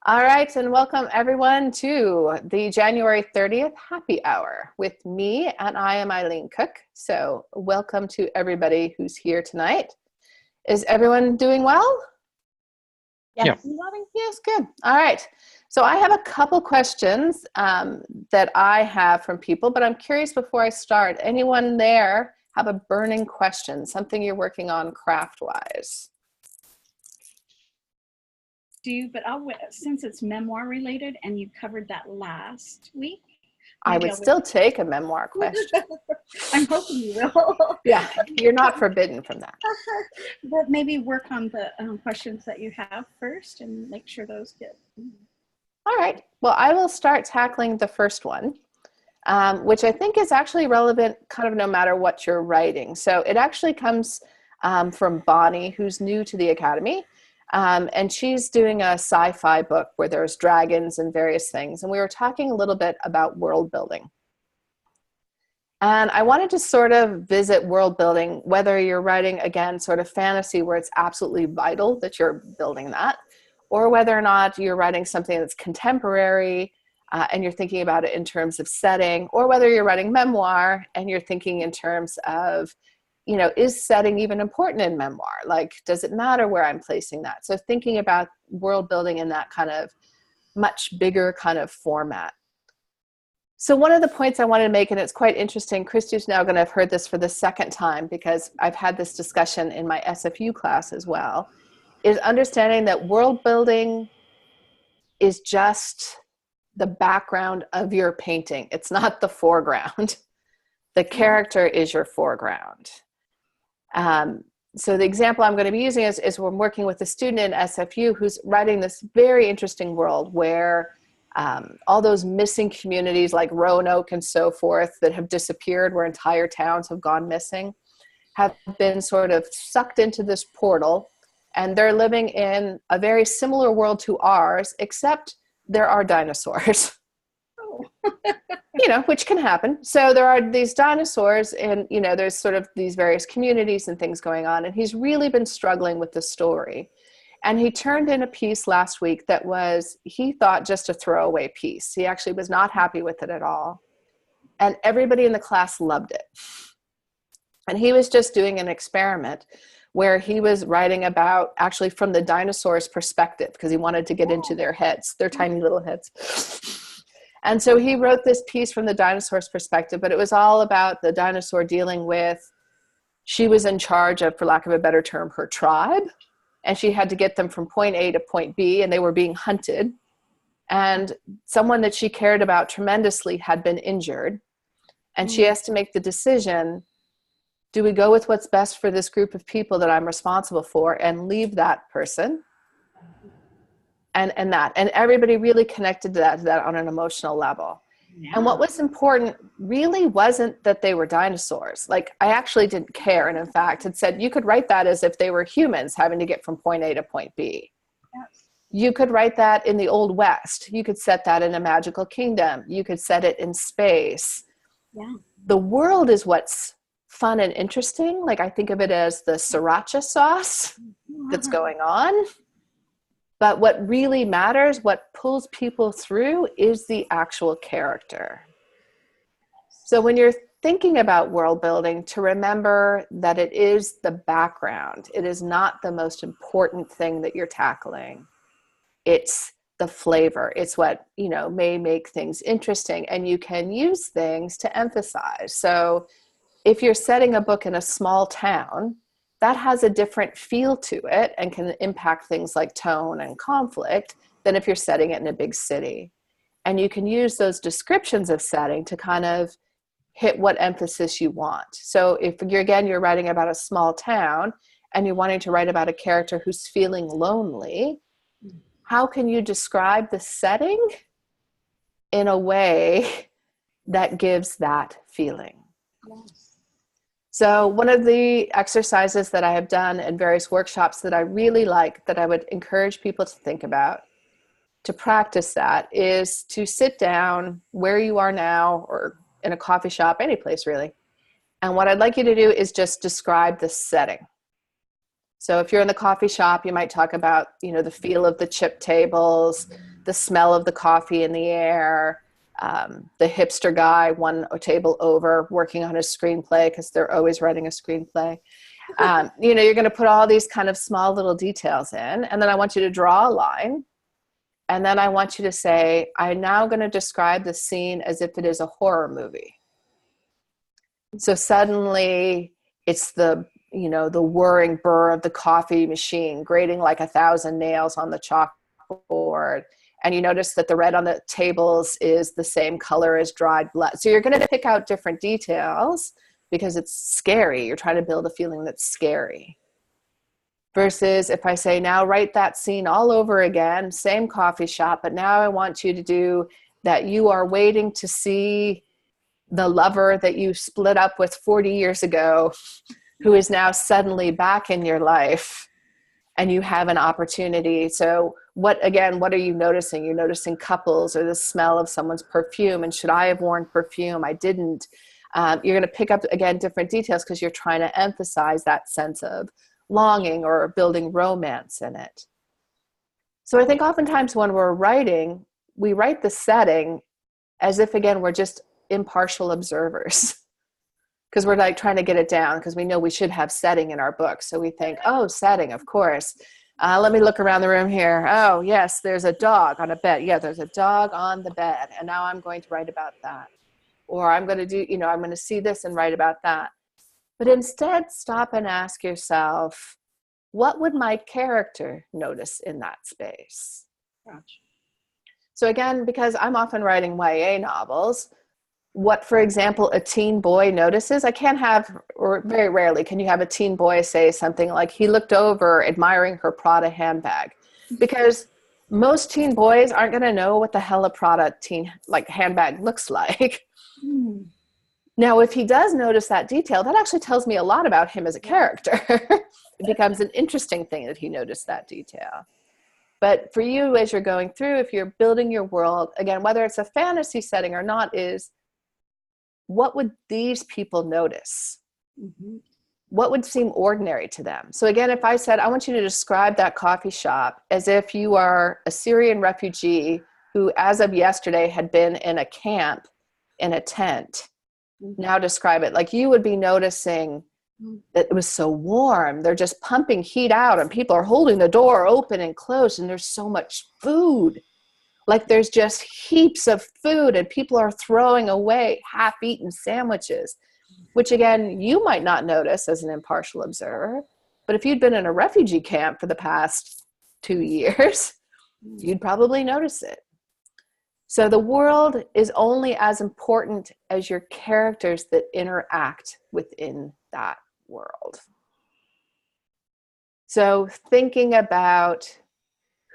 All right, and welcome everyone to the January 30th happy hour with me, and I am Eileen Cook. So welcome to everybody who's here tonight. Is everyone doing well? Yes. Yes, good. All right. So I have a couple questions that I have from people, but I'm curious before I start, anyone there have a burning question, something you're working on craft-wise? But since it's memoir related and you covered that last week. I would still take a memoir question. I'm hoping you will. Yeah, you're not forbidden from that. But maybe work on the questions that you have first and make sure those get. All right. Well, I will start tackling the first one, which I think is actually relevant kind of no matter what you're writing. So it actually comes from Bonnie, who's new to the Academy. And she's doing a sci-fi book where there's dragons and various things. And we were talking a little bit about world building. And I wanted to sort of visit world building, whether you're writing, again, sort of fantasy where it's absolutely vital that you're building that, or whether or not you're writing something that's contemporary and you're thinking about it in terms of setting, or whether you're writing memoir and you're thinking in terms of, you know, is setting even important in memoir? Like, does it matter where I'm placing that? So thinking about world building in that kind of much bigger kind of format. So one of the points I wanted to make, and it's quite interesting, Christy's now going to have heard this for the second time because I've had this discussion in my SFU class as well, is understanding that world building is just the background of your painting. It's not the foreground. The character is your foreground. So the example I'm going to be using is we're working with a student in SFU who's writing this very interesting world where all those missing communities like Roanoke and so forth that have disappeared, where entire towns have gone missing, have been sort of sucked into this portal, and they're living in a very similar world to ours, except there are dinosaurs. You know, which can happen. So there are these dinosaurs and, you know, there's sort of these various communities and things going on. And he's really been struggling with the story. And he turned in a piece last week that was, he thought, just a throwaway piece. He actually was not happy with it at all. And everybody in the class loved it. And he was just doing an experiment where he was writing about actually from the dinosaurs' perspective because he wanted to get into their heads, their tiny little heads. And so he wrote this piece from the dinosaur's perspective, but it was all about the dinosaur dealing with, she was in charge of, for lack of a better term, her tribe, and she had to get them from point A to point B, and they were being hunted. And someone that she cared about tremendously had been injured, and she has to make the decision, do we go with what's best for this group of people that I'm responsible for and leave that person? And everybody really connected to that on an emotional level. Yeah. And what was important really wasn't that they were dinosaurs. Like, I actually didn't care. And in fact, it said you could write that as if they were humans having to get from point A to point B. Yes. You could write that in the Old West. You could set that in a magical kingdom. You could set it in space. Yeah. The world is what's fun and interesting. Like, I think of it as the sriracha sauce that's going on. But what really matters, what pulls people through, is the actual character. So when you're thinking about world building, to remember that it is the background. It is not the most important thing that you're tackling. It's the flavor. It's what, you know, may make things interesting. And you can use things to emphasize. So if you're setting a book in a small town, that has a different feel to it and can impact things like tone and conflict than if you're setting it in a big city. And you can use those descriptions of setting to kind of hit what emphasis you want. So if you're writing about a small town and you're wanting to write about a character who's feeling lonely, how can you describe the setting in a way that gives that feeling? Yes. So one of the exercises that I have done in various workshops that I really like, that I would encourage people to think about, to practice that, is to sit down where you are now or in a coffee shop, any place really. And what I'd like you to do is just describe the setting. So if you're in the coffee shop, you might talk about, the feel of the chip tables, the smell of the coffee in the air, the hipster guy one table over working on his screenplay because they're always writing a screenplay. You're going to put all these kind of small little details in, and then I want you to draw a line. And then I want you to say, I'm now going to describe the scene as if it is a horror movie. So suddenly it's the whirring burr of the coffee machine grating like 1,000 nails on the chalkboard. And you notice that the red on the tables is the same color as dried blood. So you're going to pick out different details because it's scary. You're trying to build a feeling that's scary. Versus if I say, now write that scene all over again, same coffee shop, but now I want you to do that you are waiting to see the lover that you split up with 40 years ago, who is now suddenly back in your life, and you have an opportunity. So what are you noticing? You're noticing couples or the smell of someone's perfume. And should I have worn perfume? I didn't. You're going to pick up, again, different details because you're trying to emphasize that sense of longing or building romance in it. So I think oftentimes when we're writing, we write the setting as if, again, we're just impartial observers because we're like trying to get it down because we know we should have setting in our book. So we think, oh, setting, of course. Let me look around the room here. Oh, yes, there's a dog on a bed. Yeah, there's a dog on the bed. And now I'm going to write about that. Or I'm going to do, I'm going to see this and write about that. But instead, stop and ask yourself, what would my character notice in that space? Gotcha. So again, because I'm often writing YA novels, what, for example, a teen boy notices, I can't have, or very rarely can you have a teen boy say something like, he looked over admiring her Prada handbag. Because most teen boys aren't going to know what the hell a Prada handbag looks like. Mm. Now, if he does notice that detail, that actually tells me a lot about him as a character. It becomes an interesting thing that he noticed that detail. But for you, as you're going through, if you're building your world, again, whether it's a fantasy setting or not, is what would these people notice? Mm-hmm. What would seem ordinary to them? So again, if I said, I want you to describe that coffee shop as if you are a Syrian refugee who, as of yesterday, had been in a camp in a tent. Now describe it like you would be noticing that it was so warm. They're just pumping heat out and people are holding the door open and closed and there's so much food. Like there's just heaps of food and people are throwing away half-eaten sandwiches, which again, you might not notice as an impartial observer. But if you'd been in a refugee camp for the past 2 years, you'd probably notice it. So the world is only as important as your characters that interact within that world. So thinking about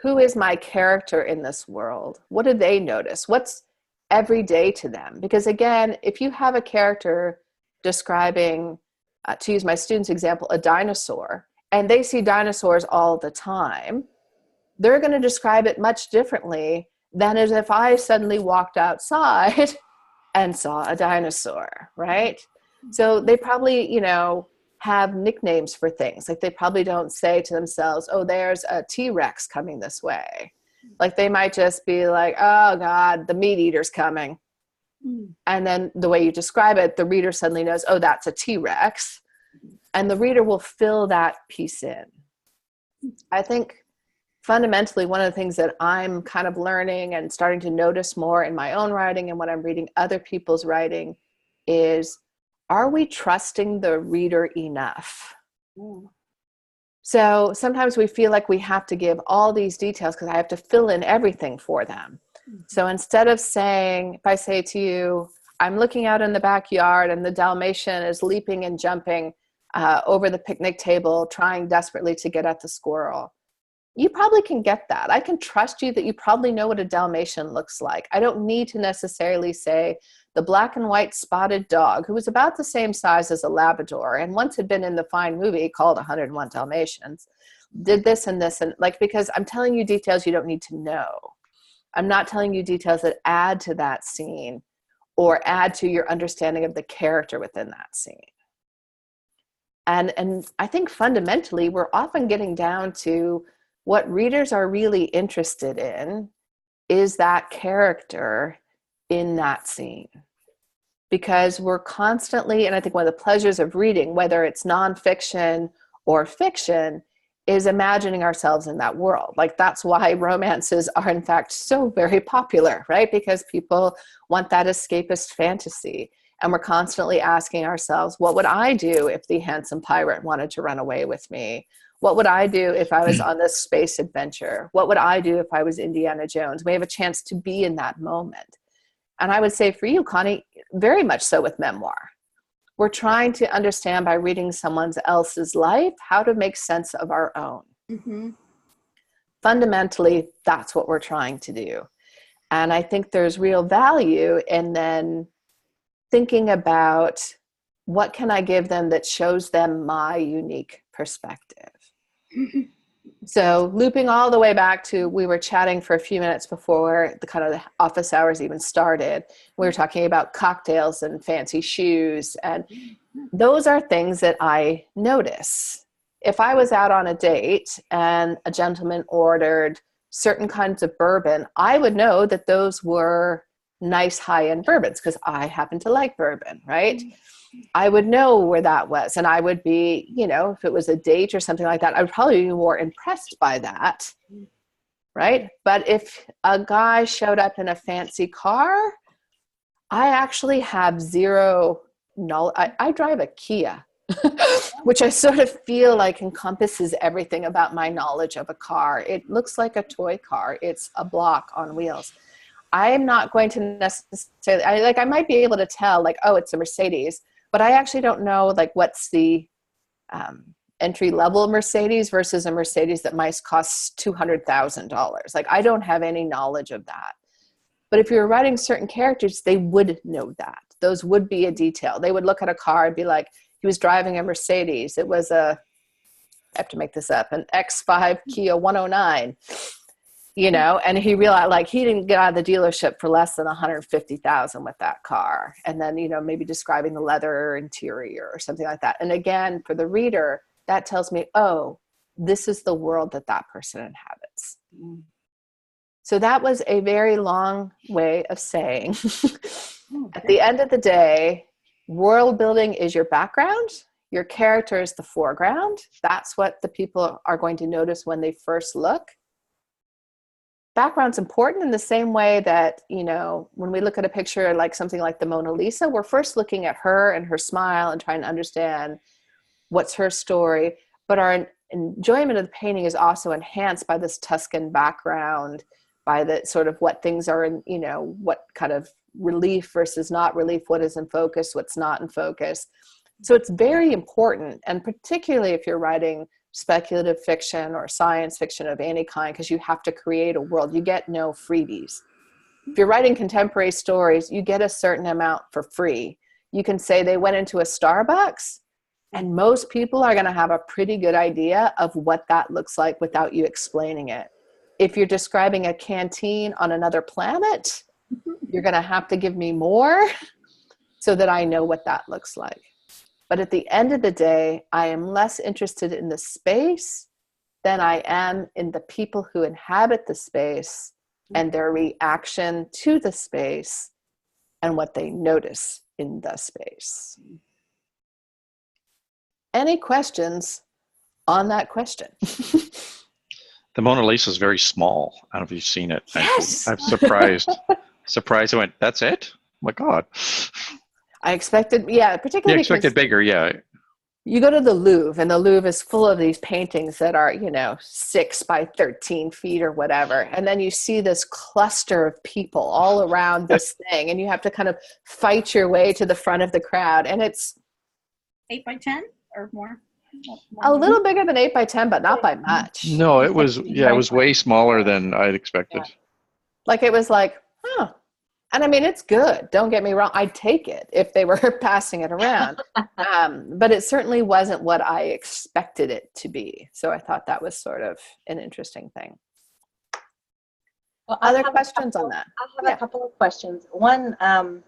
who is my character in this world? What do they notice? What's every day to them? Because again, if you have a character describing, to use my students' example, a dinosaur, and they see dinosaurs all the time, they're going to describe it much differently than as if I suddenly walked outside and saw a dinosaur, right? So they probably, have nicknames for things. Like they probably don't say to themselves, oh, there's a T-Rex coming this way. Like they might just be like, oh God, the meat eater's coming. And then the way you describe it, the reader suddenly knows, oh, that's a T-Rex. And the reader will fill that piece in. I think fundamentally, one of the things that I'm kind of learning and starting to notice more in my own writing and when I'm reading other people's writing is, are we trusting the reader enough? So sometimes we feel like we have to give all these details because I have to fill in everything for them. So instead of saying, if I say to you, I'm looking out in the backyard and the Dalmatian is leaping and jumping over the picnic table, trying desperately to get at the squirrel. You probably can get that. I can trust you that you probably know what a Dalmatian looks like. I don't need to necessarily say the black and white spotted dog who was about the same size as a Labrador and once had been in the fine movie called 101 Dalmatians, did this and this, and because I'm telling you details you don't need to know. I'm not telling you details that add to that scene or add to your understanding of the character within that scene. And I think fundamentally, we're often getting down to what readers are really interested in is that character in that scene. Because we're constantly, and I think one of the pleasures of reading, whether it's nonfiction or fiction, is imagining ourselves in that world. Like that's why romances are in fact so very popular, right? Because people want that escapist fantasy. And we're constantly asking ourselves, what would I do if the handsome pirate wanted to run away with me? What would I do if I was on this space adventure? What would I do if I was Indiana Jones? We have a chance to be in that moment. And I would say for you, Connie, very much so with memoir. We're trying to understand by reading someone else's life how to make sense of our own. Mm-hmm. Fundamentally, that's what we're trying to do. And I think there's real value in then thinking about what can I give them that shows them my unique perspective. Mm-hmm. So looping all the way back to, we were chatting for a few minutes before the kind of the office hours even started. We were talking about cocktails and fancy shoes. And those are things that I notice. If I was out on a date and a gentleman ordered certain kinds of bourbon, I would know that those were nice high-end bourbons because I happen to like bourbon, right? I would know where that was. And I would be, you know, if it was a date or something like that, I would probably be more impressed by that, right? But if a guy showed up in a fancy car, I actually have zero knowledge. I drive a Kia, which I sort of feel like encompasses everything about my knowledge of a car. It looks like a toy car. It's a block on wheels. I'm not going to necessarily, I might be able to tell like, oh, it's a Mercedes, but I actually don't know like what's the entry level Mercedes versus a Mercedes that might cost $200,000. Like I don't have any knowledge of that. But if you're writing certain characters, they would know that. Those would be a detail. They would look at a car and be like, he was driving a Mercedes. It was I have to make this up, an X5 Kia 109. You know, and he realized like he didn't get out of the dealership for less than 150,000 with that car. And then, you know, maybe describing the leather interior or something like that. And again, for the reader, that tells me, oh, this is the world that that person inhabits. So that was a very long way of saying, at the end of the day, world building is your background. Your character is the foreground. That's what the people are going to notice when they first look. Background's important in the same way that, you know, when we look at a picture like something like the Mona Lisa, we're first looking at her and her smile and trying to understand what's her story. But our enjoyment of the painting is also enhanced by this Tuscan background, by the sort of what things are in, you know, what kind of relief versus not relief, what is in focus, what's not in focus. So it's very important. And particularly if you're writing speculative fiction or science fiction of any kind, because you have to create a world. You get no freebies. If you're writing contemporary stories, you get a certain amount for free. You can say they went into a Starbucks, and most people are going to have a pretty good idea of what that looks like without you explaining it. If you're describing a canteen on another planet, you're going to have to give me more so that I know what that looks like. But at the end of the day, I am less interested in the space than I am in the people who inhabit the space and their reaction to the space and what they notice in the space. Any questions on that question? The Mona Lisa is very small. I don't know if you've seen it. Yes! I'm surprised. I went, that's it? Oh my God. I expected, yeah, particularly You expected bigger, yeah. You go to the Louvre, and the Louvre is full of these paintings that are, you know, 6 by 13 feet or whatever. And then you see this cluster of people all around this thing, and you have to kind of fight your way to the front of the crowd. And it's 8 by 10 or more? a little bigger than 8 by 10, but not by much. No, it was, yeah, it was way smaller than I'd expected. Like, it was like, huh. And I mean, it's good. Don't get me wrong. I'd take it if they were passing it around. But it certainly wasn't what I expected it to be. So I thought that was sort of an interesting thing. Well, Other questions on that? I have a couple of questions. One, I'm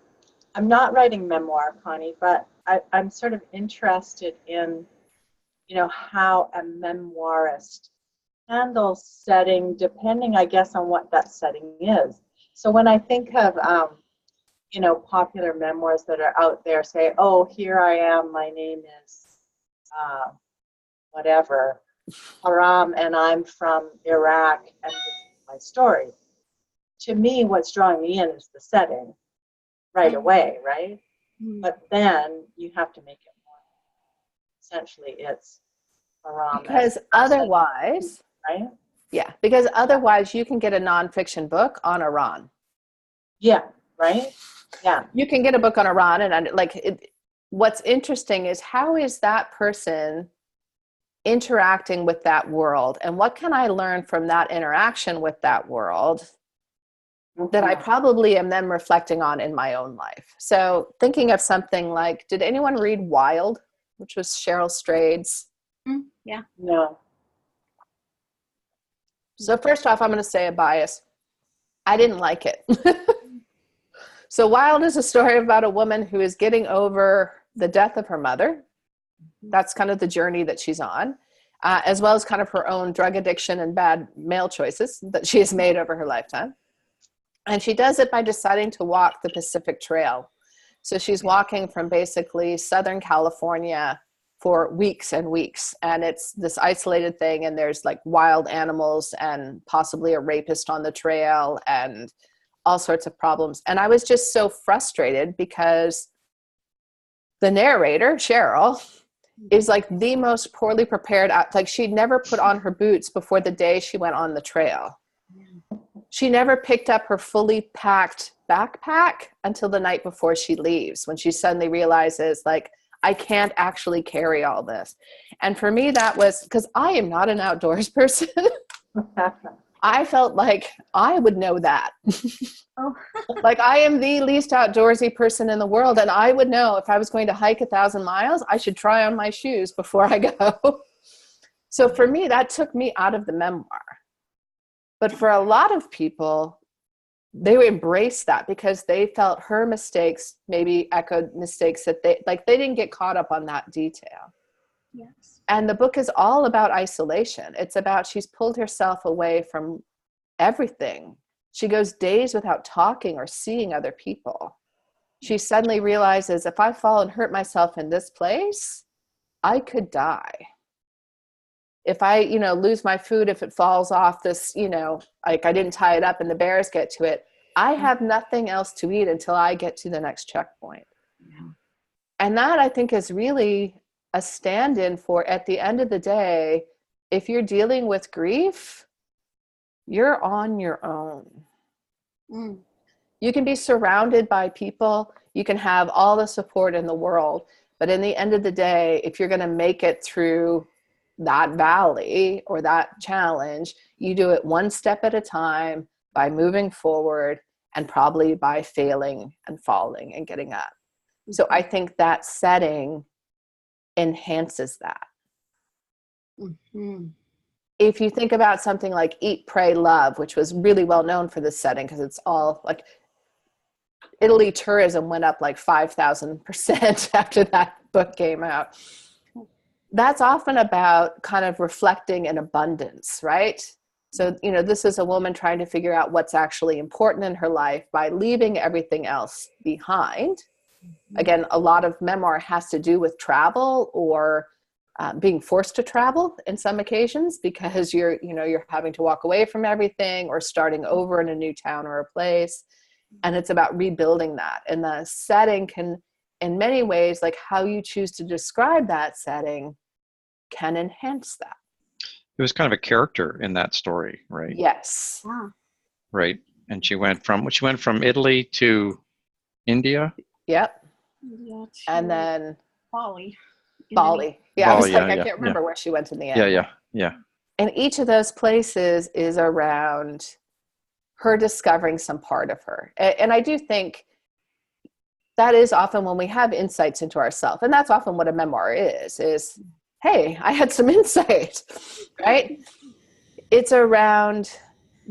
not writing memoir, Connie, but I'm sort of interested in how a memoirist handles setting, depending, I guess, on what that setting is. So when I think of, popular memoirs that are out there, say, oh, here I am, my name is whatever, Haram, and I'm from Iraq, and this is my story. To me, what's drawing me in is the setting right away, right? But then you have to make it more. Essentially, it's Haram. Because otherwise, right? yeah, because otherwise you can get a nonfiction book on Iran. Yeah, right? Yeah. You can get a book on Iran, and what's interesting is how is that person interacting with that world, and what can I learn from that interaction with that world that I probably am then reflecting on in my own life. So thinking of something like, did anyone read Wild, which was Cheryl Strayed's? Yeah. No. So first off, I'm going to say a bias. I didn't like it. So Wild is a story about a woman who is getting over the death of her mother. That's kind of the journey that she's on, as well as kind of her own drug addiction and bad male choices that she has made over her lifetime. And she does it by deciding to walk the Pacific Trail. So she's walking from basically Southern California for weeks and weeks. And it's this isolated thing. And there's like wild animals and possibly a rapist on the trail and all sorts of problems. And I was just so frustrated because the narrator, Cheryl, is like the most poorly prepared. Like she'd never put on her boots before the day she went on the trail. She never picked up her fully packed backpack until the night before she leaves, when she suddenly realizes, like, I can't actually carry all this. And for me, that was because I am not an outdoors person. I felt like I would know that. Like I am the least outdoorsy person in the world. And I would know if I was going to hike 1,000 miles, I should try on my shoes before I go. So for me, that took me out of the memoir. But for a lot of people, they embraced that because they felt her mistakes maybe echoed mistakes that they didn't get caught up on that detail. Yes. And the book is all about isolation. It's about she's pulled herself away from everything. She goes days without talking or seeing other people. She suddenly realizes, if I fall and hurt myself in this place, I could die. If I, lose my food, if it falls off this, like I didn't tie it up and the bears get to it, I have nothing else to eat until I get to the next checkpoint. Yeah. And that, I think, is really a stand-in for, at the end of the day, if you're dealing with grief, you're on your own. You can be surrounded by people. You can have all the support in the world. But in the end of the day, if you're going to make it through that valley or that challenge, you do it one step at a time by moving forward and probably by failing and falling and getting up. So I think that setting enhances that. Mm-hmm. If you think about something like Eat, Pray, Love, which was really well known for this setting because it's all like Italy tourism went up like 5,000% after that book came out. That's often about kind of reflecting in abundance, right? So, this is a woman trying to figure out what's actually important in her life by leaving everything else behind. Again, a lot of memoir has to do with travel or being forced to travel in some occasions because you're having to walk away from everything or starting over in a new town or a place. And it's about rebuilding that. And the setting can, in many ways, like how you choose to describe that setting can enhance that. It was kind of a character in that story, right? Yes. Wow. Right. And she went from Italy to India. Yep. Yeah, And then Bali. Bali. Yeah, I was Bali, like, I yeah, can't remember where she went in the end. Yeah. And each of those places is around her discovering some part of her. And I do think that is often when we have insights into ourselves. And that's often what a memoir is, hey, I had some insight, right? It's around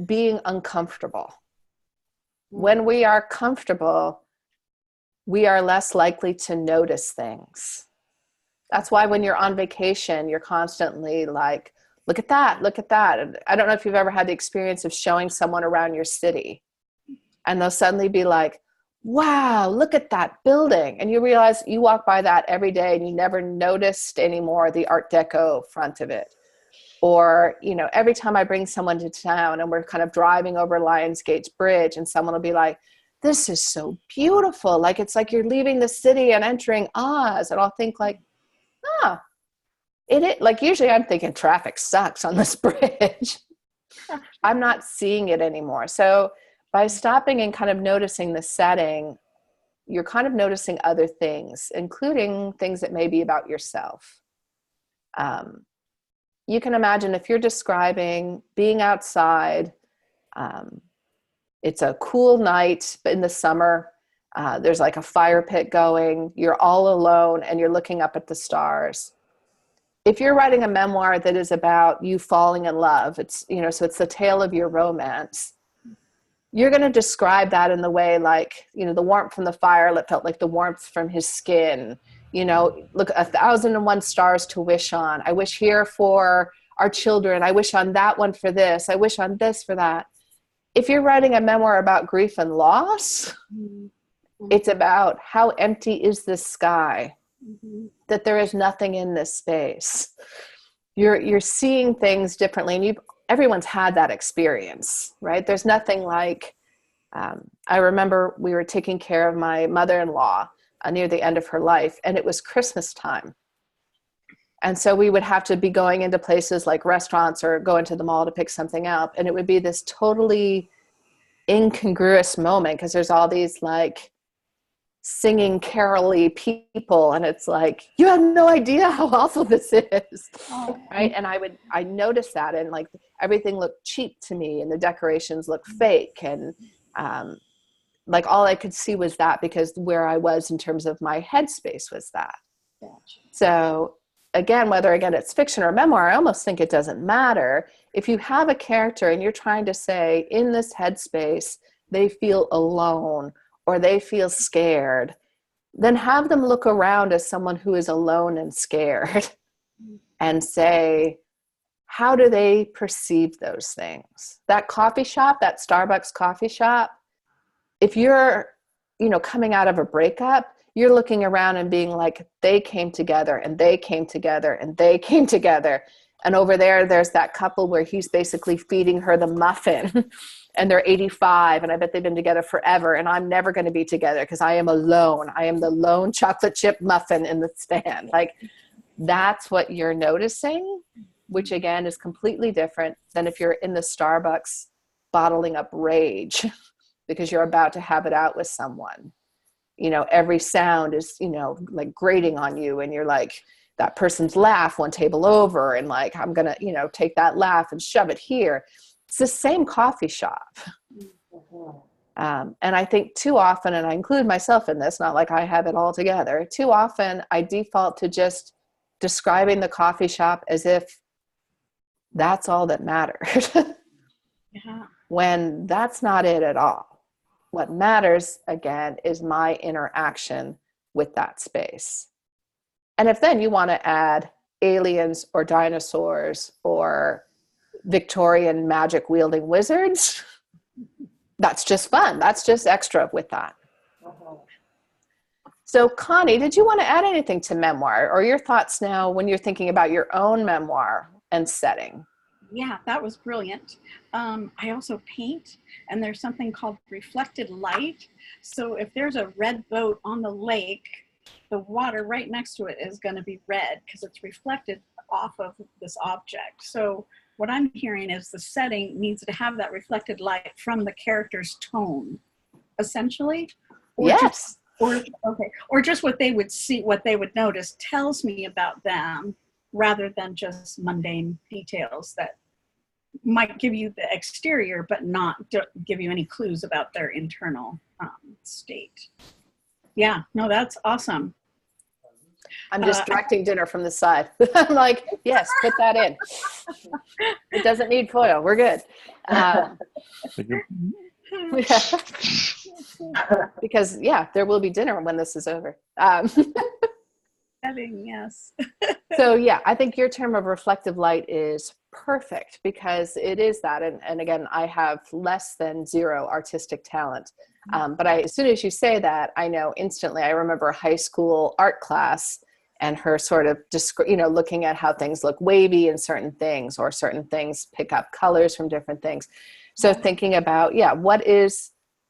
being uncomfortable. When we are comfortable, we are less likely to notice things. That's why when you're on vacation, you're constantly like, look at that, look at that. And I don't know if you've ever had the experience of showing someone around your city and they'll suddenly be like, wow, look at that building. And you realize you walk by that every day and you never noticed anymore the Art Deco front of it. Or, you know, every time I bring someone to town and we're kind of driving over Lionsgate's Bridge and someone will be like, this is so beautiful. Like, it's like you're leaving the city and entering Oz. And I'll think like, oh, like usually I'm thinking traffic sucks on this bridge. I'm not seeing it anymore. So by stopping and kind of noticing the setting, you're kind of noticing other things, including things that may be about yourself. You can imagine if you're describing being outside, it's a cool night in the summer, there's like a fire pit going, you're all alone and you're looking up at the stars. If you're writing a memoir that is about you falling in love, it's, you know, so it's the tale of your romance, you're going to describe that in the way like, you know, the warmth from the fire felt like the warmth from his skin. You know, look, 1,001 stars to wish on. I wish here for our children. I wish on that one for this. I wish on this for that. If you're writing a memoir about grief and loss, it's about how empty is this sky, that there is nothing in this space. You're seeing things differently, and everyone's had that experience, right? There's nothing like, I remember we were taking care of my mother-in-law near the end of her life, and it was Christmas time. And so we would have to be going into places like restaurants or go into the mall to pick something up. And it would be this totally incongruous moment because there's all these like singing caroly people. And it's like, you have no idea how awful this is. Right. And I noticed that, and like everything looked cheap to me and the decorations looked fake. And like all I could see was that, because where I was in terms of my headspace was that. Gotcha. So again, whether it's fiction or memoir, I almost think it doesn't matter. If you have a character and you're trying to say in this headspace, they feel alone or they feel scared, then have them look around as someone who is alone and scared and say, how do they perceive those things? That coffee shop, that Starbucks coffee shop, if you're, you know, coming out of a breakup, you're looking around and being like, they came together and they came together and they came together. And over there, there's that couple where he's basically feeding her the muffin and they're 85 and I bet they've been together forever. And I'm never going to be together because I am alone. I am the lone chocolate chip muffin in the stand. Like, that's what you're noticing, which again is completely different than if you're in the Starbucks bottling up rage because you're about to have it out with someone. You know, every sound is, you know, like grating on you, and you're like, that person's laugh one table over, and like, I'm going to, you know, take that laugh and shove it here. It's the same coffee shop. And I think too often, and I include myself in this, not like I have it all together, too often I default to just describing the coffee shop as if that's all that mattered. When that's not it at all. What matters, again, is my interaction with that space. And if then you want to add aliens or dinosaurs or Victorian magic wielding wizards, that's just fun. That's just extra with that. So Connie, did you want to add anything to memoir, or your thoughts now when you're thinking about your own memoir and setting? Yeah, that was brilliant. I also paint, and there's something called reflected light. So if there's a red boat on the lake, the water right next to it is going to be red because it's reflected off of this object. So what I'm hearing is the setting needs to have that reflected light from the character's tone, essentially. Or yes. Or just what they would see, what they would notice tells me about them, rather than just mundane details that might give you the exterior, but not give you any clues about their internal state. Yeah, no, that's awesome. I'm just directing dinner from the side. I'm like, yes, put that in. It doesn't need foil. We're good. Because, yeah, there will be dinner when this is over. That's setting, yes. So yeah, I think your term of reflective light is perfect because it is that. And again, I have less than zero artistic talent. But as soon as you say that, I know instantly. I remember a high school art class and her sort of, looking at how things look wavy in certain things, or certain things pick up colors from different things. So thinking about,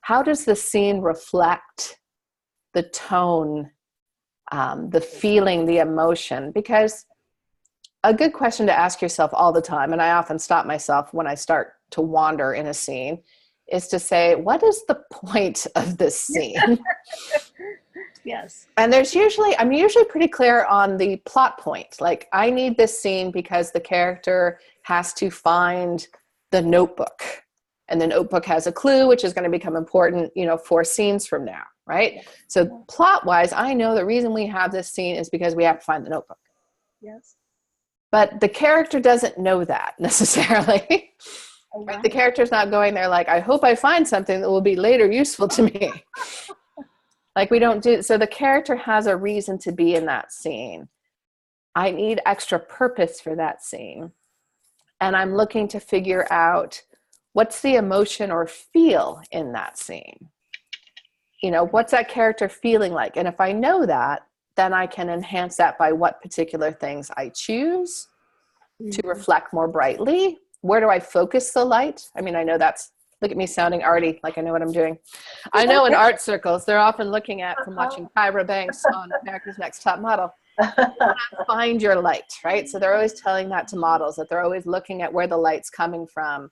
how does the scene reflect the tone, the feeling, the emotion? Because a good question to ask yourself all the time, and I often stop myself when I start to wander in a scene, is to say, what is the point of this scene? Yes. And I'm usually pretty clear on the plot point. Like, I need this scene because the character has to find the notebook. And the notebook has a clue, which is going to become important, 4 scenes from now, right? So plot-wise, I know the reason we have this scene is because we have to find the notebook. Yes. But the character doesn't know that necessarily. Right? The character's not going there like, I hope I find something that will be later useful to me. Like, we don't do, so the character has a reason to be in that scene. I need extra purpose for that scene. And I'm looking to figure out what's the emotion or feel in that scene. What's that character feeling like? And if I know that, then I can enhance that by what particular things I choose to reflect more brightly. Where do I focus the light? I mean, I know look at me sounding arty, like I know what I'm doing. I know in art circles, they're often looking at, from watching Tyra Banks on America's Next Top Model, find your light, right? So they're always telling that to models, that they're always looking at where the light's coming from.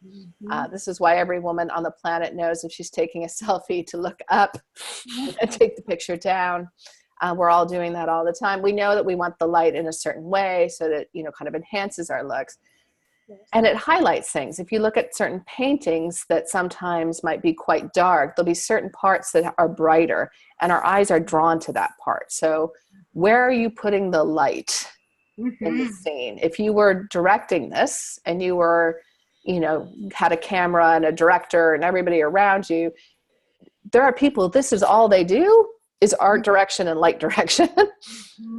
This is why every woman on the planet knows if she's taking a selfie to look up and take the picture down. We're all doing that all the time. We know that we want the light in a certain way so that, kind of enhances our looks. And it highlights things. If you look at certain paintings that sometimes might be quite dark, there'll be certain parts that are brighter, and our eyes are drawn to that part. So where are you putting the light in the scene? If you were directing this and you were, had a camera and a director and everybody around you, there are people, this is all they do is art direction and light direction.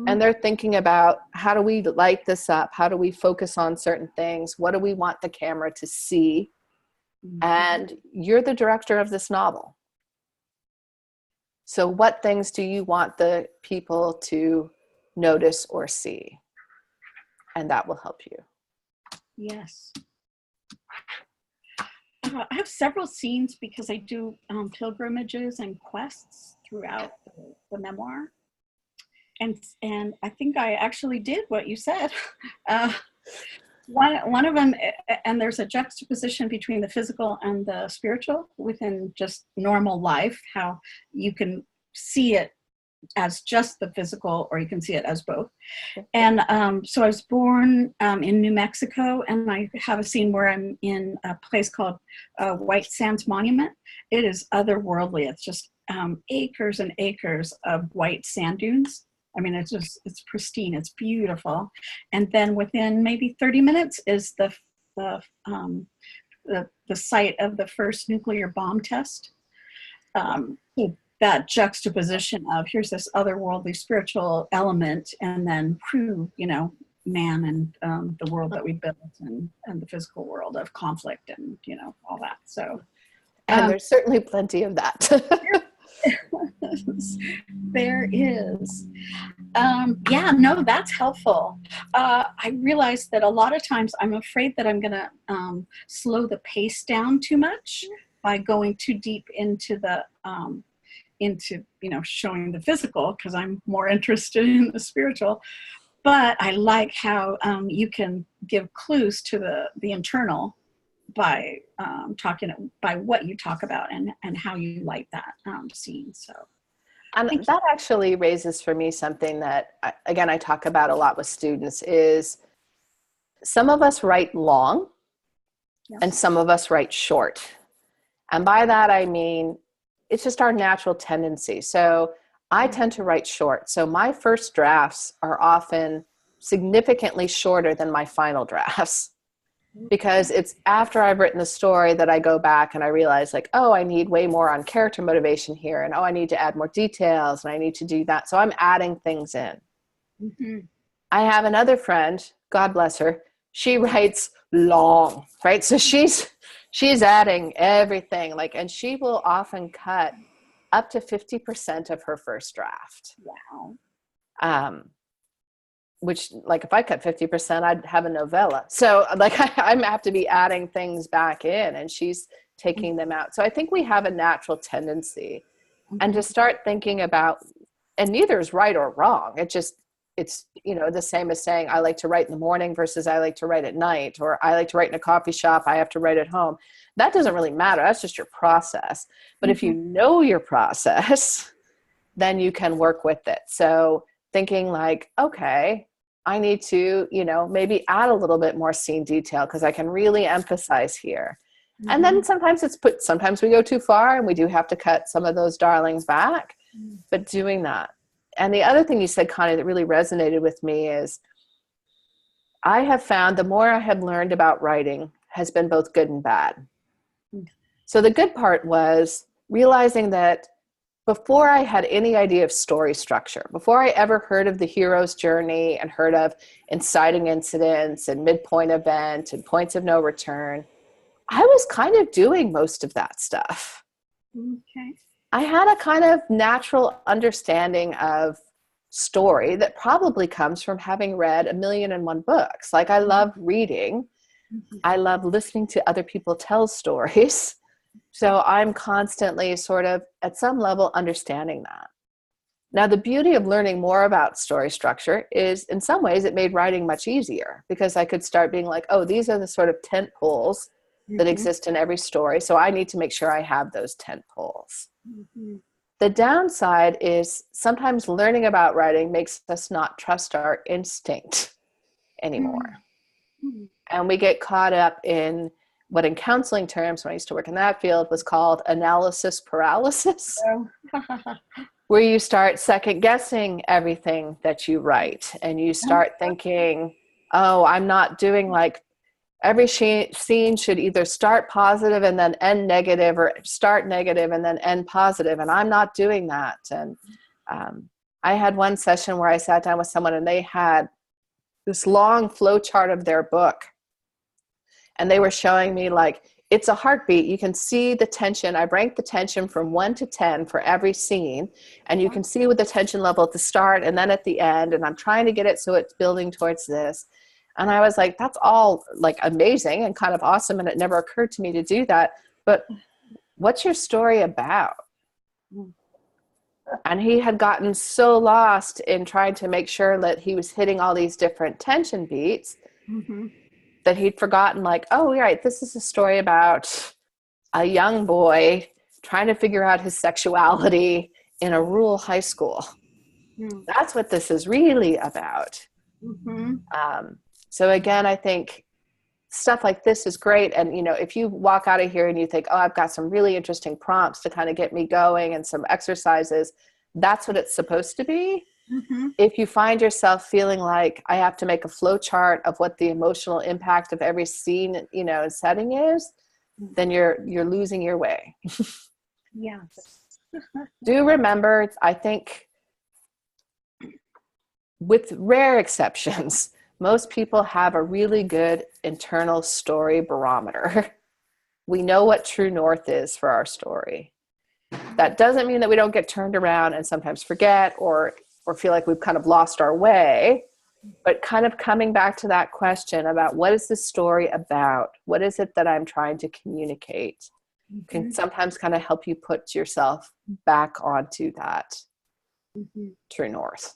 And they're thinking about, how do we light this up? How do we focus on certain things? What do we want the camera to see? And you're the director of this novel. So what things do you want the people to notice or see? And that will help you. Yes. I have several scenes because I do pilgrimages and quests throughout the memoir. And I think I actually did what you said. One of them, and there's a juxtaposition between the physical and the spiritual within just normal life, how you can see it as just the physical, or you can see it as both. And so I was born in New Mexico, and I have a scene where I'm in a place called White Sands Monument. It is otherworldly. It's just acres and acres of white sand dunes. I mean, it's pristine. It's beautiful. And then within maybe 30 minutes is the site of the first nuclear bomb test. That juxtaposition of, here's this otherworldly spiritual element, and then man and the world that we built, and the physical world of conflict and all that. So, and there's certainly plenty of that. There is. That's helpful. I realize that a lot of times I'm afraid that I'm going to slow the pace down too much by going too deep into the showing the physical, because I'm more interested in the spiritual. But I like how you can give clues to the internal by by what you talk about and how you light that scene. So. And that actually raises for me something that, again, I talk about a lot with students, is some of us write long and some of us write short. And by that, I mean, it's just our natural tendency. So I tend to write short. So my first drafts are often significantly shorter than my final drafts, because it's after I've written the story that I go back and I realize, like, oh, I need way more on character motivation here. And, oh, I need to add more details and I need to do that. So I'm adding things in. Mm-hmm. I have another friend, God bless her. She writes long, right? So she's adding everything, like, and she will often cut up to 50% of her first draft. Wow. Which, like, if I cut 50%, I'd have a novella. So, like, I have to be adding things back in, and she's taking them out. So I think we have a natural tendency, and to start thinking about, and neither is right or wrong. It's, you know, the same as saying I like to write in the morning versus I like to write at night, or I like to write in a coffee shop, I have to write at home. That doesn't really matter. That's just your process. But if you know your process, then you can work with it. So thinking like, okay, I need to, you know, maybe add a little bit more scene detail because I can really emphasize here. And then sometimes we go too far and we do have to cut some of those darlings back, but doing that. And the other thing you said, Connie, that really resonated with me is I have found the more I have learned about writing has been both good and bad. So the good part was realizing that before I had any idea of story structure, before I ever heard of the hero's journey and heard of inciting incidents and midpoint event and points of no return, I was kind of doing most of that stuff. Okay. I had a kind of natural understanding of story that probably comes from having read 1,000,001 books. Like, I love reading. I love listening to other people tell stories. So I'm constantly sort of at some level understanding that. Now, the beauty of learning more about story structure is in some ways it made writing much easier because I could start being like, oh, these are the sort of tent poles that exist in every story. So I need to make sure I have those tent poles. The downside is sometimes learning about writing makes us not trust our instinct anymore. And we get caught up in what in counseling terms, when I used to work in that field, was called analysis paralysis, where you start second guessing everything that you write. And you start thinking, oh, I'm not doing like, every scene should either start positive and then end negative, or start negative and then end positive. And I'm not doing that. And I had one session where I sat down with someone and they had this long flow chart of their book. And they were showing me like, it's a heartbeat. You can see the tension. I rank the tension from 1 to 10 for every scene. And you can see with the tension level at the start and then at the end. And I'm trying to get it so it's building towards this. And I was like, that's all like amazing and kind of awesome. And it never occurred to me to do that. But what's your story about? And he had gotten so lost in trying to make sure that he was hitting all these different tension beats that he'd forgotten, like, oh, right, this is a story about a young boy trying to figure out his sexuality in a rural high school. That's what this is really about. So again, I think stuff like this is great. And, you know, if you walk out of here and you think, oh, I've got some really interesting prompts to kind of get me going and some exercises, that's what it's supposed to be. If you find yourself feeling like I have to make a flow chart of what the emotional impact of every scene, you know, and setting is, then you're losing your way. Yes. Do remember, I think, with rare exceptions, most people have a really good internal story barometer. We know what true north is for our story. That doesn't mean that we don't get turned around and sometimes forget or feel like we've kind of lost our way, but kind of coming back to that question about what is this story about? What is it that I'm trying to communicate? Can sometimes kind of help you put yourself back onto that true north.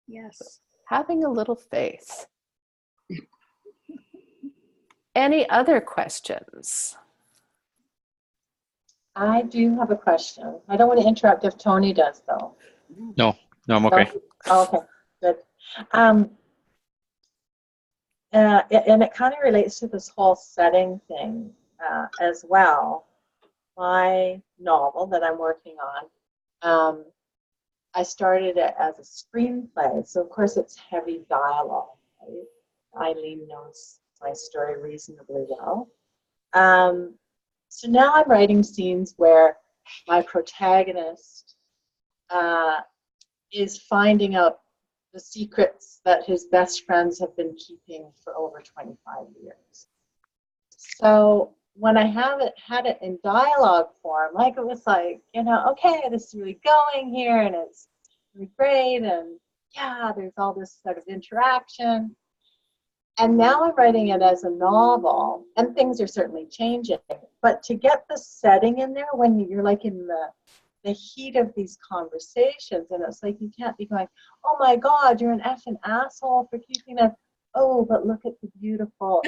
Yes. Having a little faith. Any other questions? I do have a question. I don't want to interrupt if Tony does, though. No, I'm okay. Oh, okay, good. And it kind of relates to this whole setting thing as well. My novel that I'm working on, I started it as a screenplay, so of course it's heavy dialogue. Right? Eileen knows my story reasonably well. So now I'm writing scenes where my protagonist is finding out the secrets that his best friends have been keeping for over 25 years. So when I had it in dialogue form, like it was like, okay, this is really going here and it's really great, and yeah, there's all this sort of interaction. And now I'm writing it as a novel, and things are certainly changing. But to get the setting in there when you're like in the heat of these conversations, and it's like you can't be going, oh my God, you're an effing asshole for keeping that. Oh, but look at the beautiful,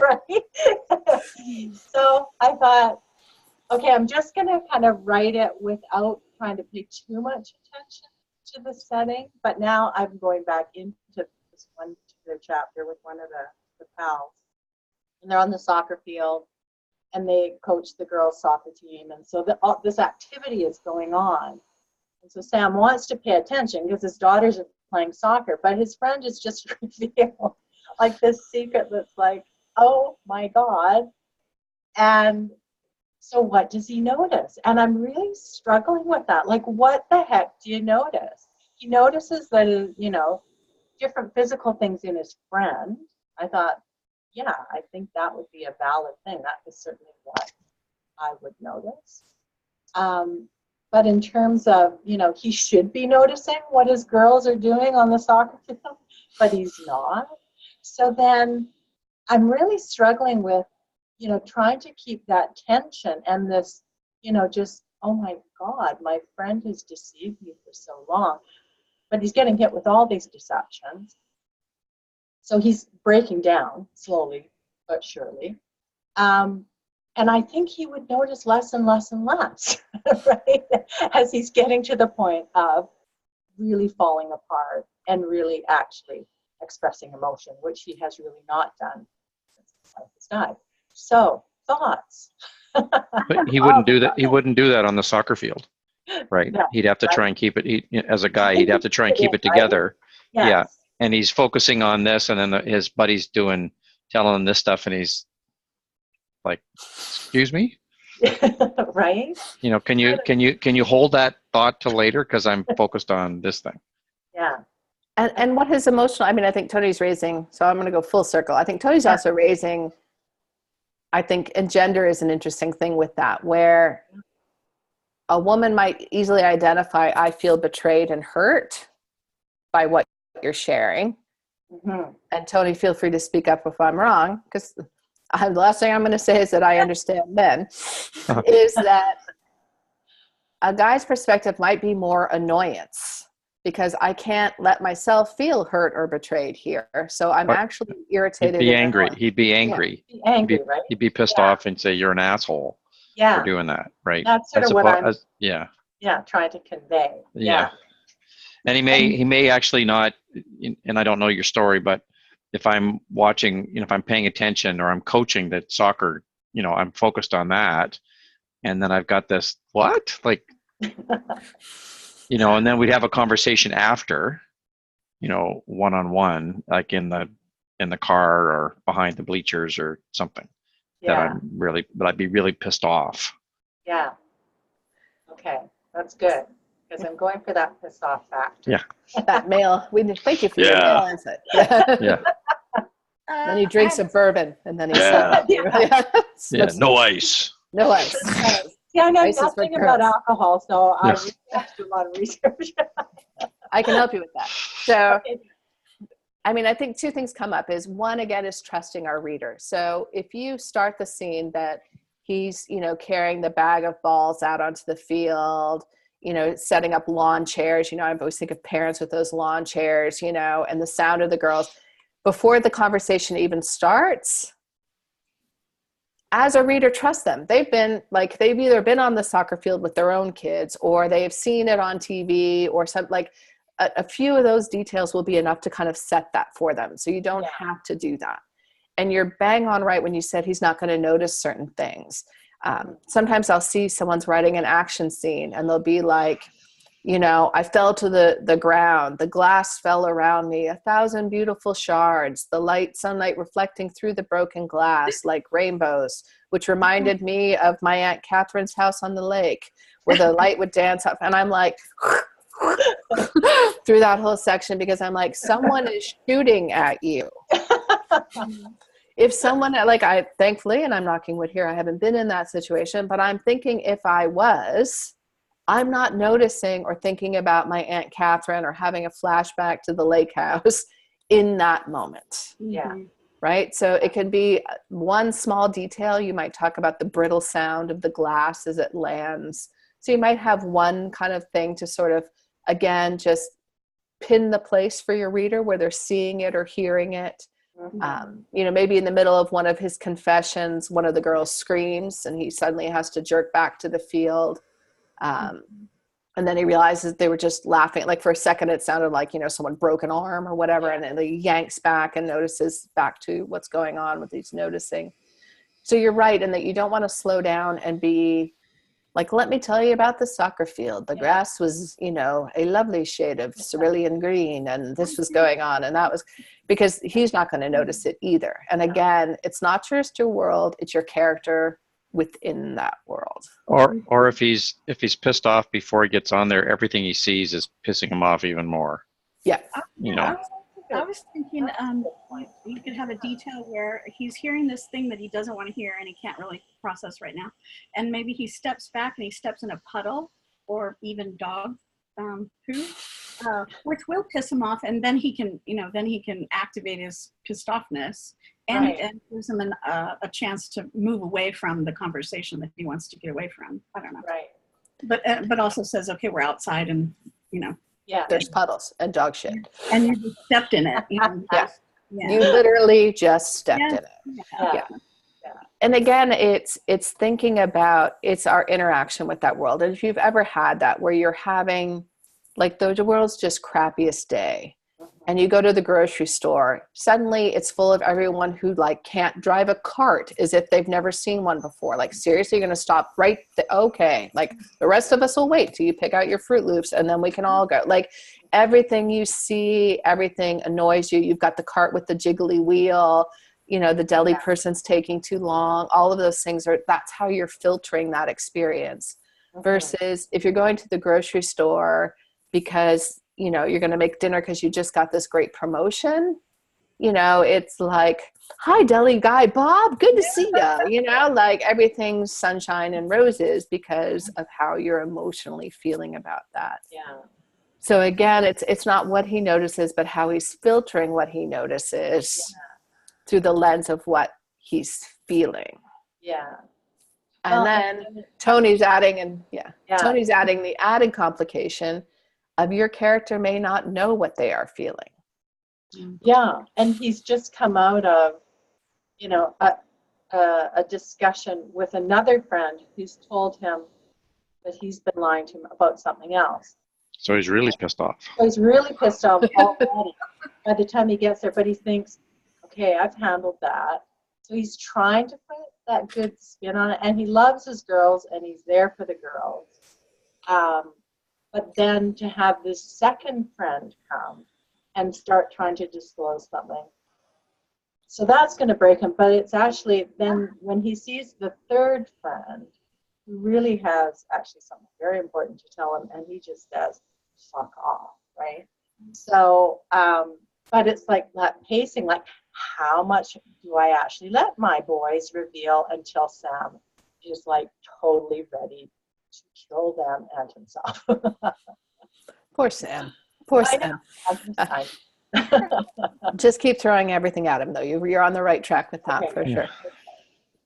right? So I thought, okay, I'm just going to kind of write it without trying to pay too much attention to the setting. But now I'm going back into this one particular chapter with one of the pals, and they're on the soccer field, and they coach the girls' soccer team, and so this activity is going on. And so Sam wants to pay attention because his daughters are playing soccer, but his friend has just revealed like this secret that's like, oh my God. And so what does he notice? And I'm really struggling with that. Like, what the heck do you notice? He notices that, different physical things in his friend. I thought, yeah, I think that would be a valid thing. That is certainly what I would notice. But in terms of, he should be noticing what his girls are doing on the soccer field, but he's not. So then I'm really struggling with, trying to keep that tension and this, just, oh my God, my friend has deceived me for so long. But he's getting hit with all these deceptions. So he's breaking down slowly but surely. And I think he would notice less and less and less, right? As he's getting to the point of really falling apart and really actually expressing emotion, which he has really not done since his wife has died. So, thoughts? But he wouldn't do that. He wouldn't do that on the soccer field, right? No, He'd have to try and keep it. As a guy, he'd have to try and keep it right? together. Yes. Yeah, and he's focusing on this, and then his buddy's telling him this stuff, and he's like, "Excuse me." Right? Can you hold that thought till later? Because I'm focused on this thing. Yeah. And what his emotional, I think Tony's raising, so I'm going to go full circle. I think Tony's also raising, and gender is an interesting thing with that, where a woman might easily identify, I feel betrayed and hurt by what you're sharing. Mm-hmm. And Tony, feel free to speak up if I'm wrong, because the last thing I'm going to say is that I understand men, is that a guy's perspective might be more annoyance, because I can't let myself feel hurt or betrayed here. So I'm actually irritated. He'd be angry. He'd be angry. Yeah, be angry, right? He'd be pissed off and say, "You're an asshole for doing that," right? That's sort of what I'm trying to convey. Yeah. And he may actually not, and I don't know your story, but if I'm watching, if I'm paying attention or I'm coaching that soccer, I'm focused on that. And then I've got this, what? Like, and then we'd have a conversation after, one-on-one, like in the car or behind the bleachers or something. Yeah. But I'd be really pissed off. Yeah. Okay. That's good. Because I'm going for that piss off factor. Yeah. That male, thank you for your male insight. Yeah. Then he drinks a bourbon and then he no ice. No ice. Yeah, I know nothing about alcohol, so I really have to do a lot of research. I can help you with that. So, I think two things come up. Is one, again, is trusting our reader. So if you start the scene that he's, carrying the bag of balls out onto the field, setting up lawn chairs, I always think of parents with those lawn chairs, and the sound of the girls. Before the conversation even starts, as a reader, trust them. They've either been on the soccer field with their own kids, or they've seen it on TV, or something. A few of those details will be enough to kind of set that for them. So you don't have to do that. And you're bang on right when you said he's not going to notice certain things. Sometimes I'll see someone's writing an action scene and they'll be like, I fell to the ground, the glass fell around me, 1,000 beautiful shards, the sunlight reflecting through the broken glass like rainbows, which reminded me of my Aunt Catherine's house on the lake where the light would dance up. And I'm like, through that whole section because I'm like, someone is shooting at you. If someone, like, I thankfully, and I'm knocking wood here, I haven't been in that situation, but I'm thinking if I was, I'm not noticing or thinking about my Aunt Catherine or having a flashback to the lake house in that moment. Yeah. Right? So it could be one small detail. You might talk about the brittle sound of the glass as it lands. So you might have one kind of thing to sort of, again, just pin the place for your reader where they're seeing it or hearing it. You know, maybe in the middle of one of his confessions, one of the girls screams and he suddenly has to jerk back to the field. And then he realizes they were just laughing. Like for a second, it sounded like, you know, someone broke an arm or whatever. And then he yanks back and notices back to what's going on with he's noticing. So you're right in that you don't want to slow down and be like, let me tell you about the soccer field. The grass was, you know, a lovely shade of cerulean green, and this was going on. And that was because he's not going to notice it either. And again, it's not just your world, it's your character within that world. Or if he's pissed off before he gets on there, everything he sees is pissing him off even more. Yeah. You know. I was thinking you could have a detail where he's hearing this thing that he doesn't want to hear and he can't really process right now. And maybe he steps back and he steps in a puddle or even dog poo, which will piss him off. And then he can, you know, activate his pissed offness and, and gives him a chance to move away from the conversation that he wants to get away from. I don't know. Right. But also says, okay, we're outside and, you know. Yeah. There's puddles and dog shit. And you just stepped in it. You know, Yeah. You literally just stepped in it. Yeah. And again, it's thinking about, it's our interaction with that world. And if you've ever had that where you're having like the world's just crappiest day and you go to the grocery store, suddenly it's full of everyone who like can't drive a cart as if they've never seen one before. Like, seriously, you're going to stop right okay. Like the rest of us will wait till you pick out your Fruit Loops and then we can all go. Like everything you see, everything annoys you. You've got the cart with the jiggly wheel, you know, the deli person's taking too long. All of those things that's how you're filtering that experience. Versus if you're going to the grocery store because, you know, you're going to make dinner because you just got this great promotion, you know, it's like, hi, deli guy Bob, good to see you. You know, like everything's sunshine and roses because of how you're emotionally feeling about that. Yeah. So again, it's not what he notices, but how he's filtering what he notices through the lens of what he's feeling. Yeah. And then Tony's adding, Tony's adding the added complication of your character may not know what they are feeling. Yeah, and he's just come out of, you know, a discussion with another friend who's told him that he's been lying to him about something else. So he's really pissed off. So he's really pissed off already by the time he gets there, but he thinks, okay, I've handled that. So he's trying to put that good spin on it, and he loves his girls, and he's there for the girls. But then to have this second friend come and start trying to disclose something. So that's going to break him. But it's actually then when he sees the third friend who really has actually something very important to tell him, and he just says, fuck off, right? So, but it's like that pacing, like how much do I actually let my boys reveal until Sam is like totally ready to kill them and himself. Poor Sam. Poor Sam. I Just keep throwing everything at him, though. You're on the right track with that, for sure.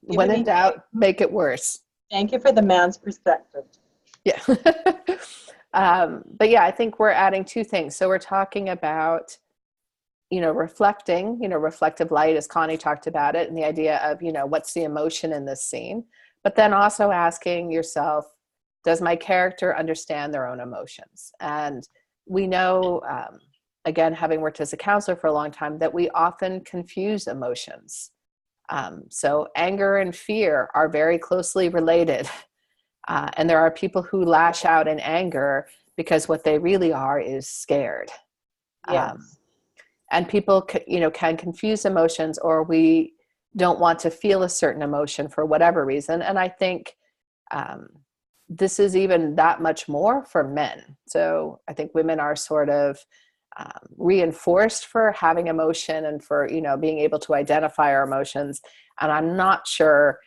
When in doubt, make it worse. Thank you for the man's perspective. Yeah. But yeah, I think we're adding two things. So we're talking about, you know, reflecting, you know, reflective light, as Connie talked about it, and the idea of, you know, what's the emotion in this scene? But then also asking yourself, does my character understand their own emotions? And we know, again, having worked as a counselor for a long time, that we often confuse emotions. So anger and fear are very closely related. And there are people who lash out in anger because what they really are is scared. Yes. And people, you know, can confuse emotions, or we don't want to feel a certain emotion for whatever reason. And I think this is even that much more for men. So I think women are sort of reinforced for having emotion and for, you know, being able to identify our emotions. And I'm not sure